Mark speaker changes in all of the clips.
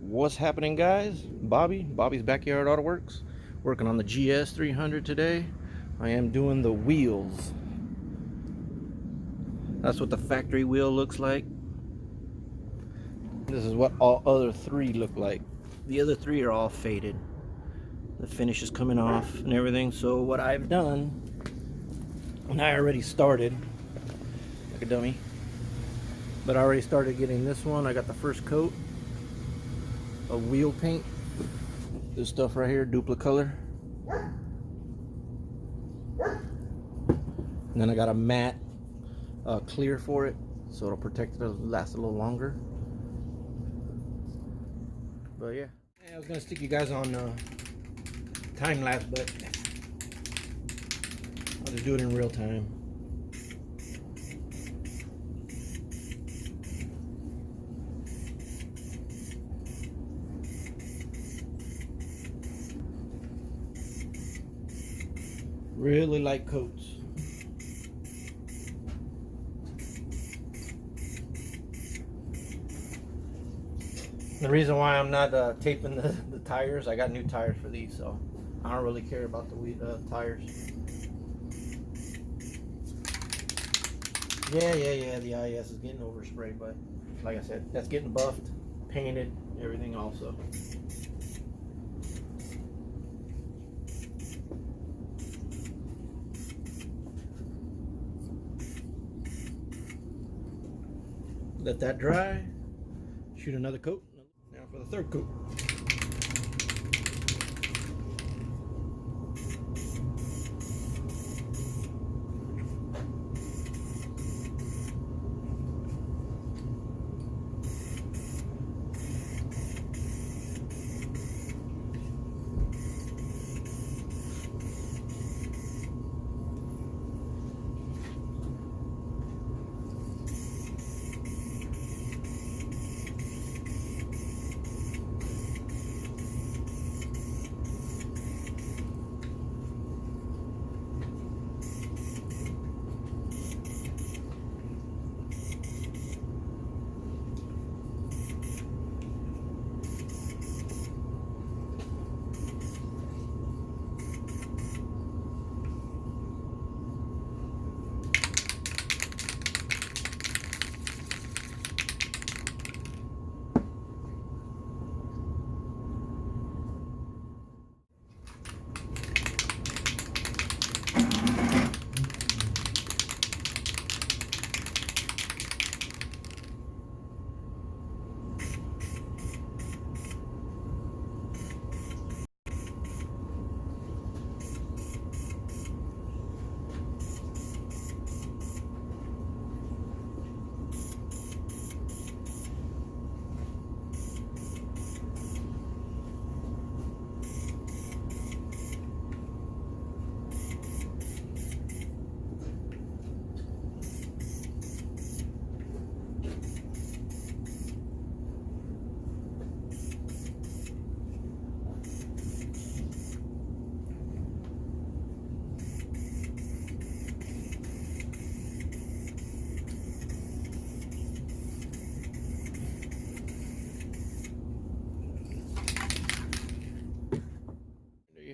Speaker 1: What's happening, guys? Bobby's Backyard Auto Works, working on the GS300 today. I am doing the wheels. That's what the factory wheel looks like. This is what all other three look like. The other three are all faded. The finish is coming off and everything. So what I've done, and I already started like a dummy, but I already started getting this one. I got the first coat of wheel paint. This stuff right here, Duplicolor. And then I got a matte clear for it, so it'll protect it, it'll last a little longer. But yeah, I was gonna stick you guys on time lapse, but I'll just do it in real time. Really light coats. The reason why I'm not taping the tires, I got new tires for these, so I don't really care about the tires. Yeah, the IES is getting oversprayed, but like I said, that's getting buffed, painted, everything also. Let that dry, shoot another coat. Now for the third coat.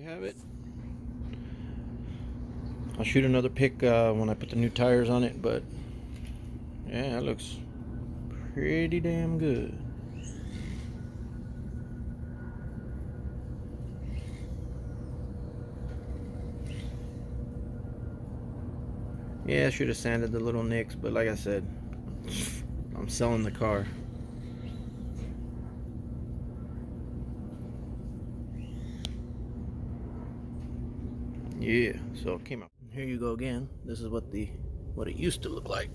Speaker 1: Have it. I'll shoot another pic when I put the new tires on it, but yeah, it looks pretty damn good. Yeah, I should have sanded the little nicks, but like I said, I'm selling the car. Yeah, so it came out. Here you go again. This is what it used to look like.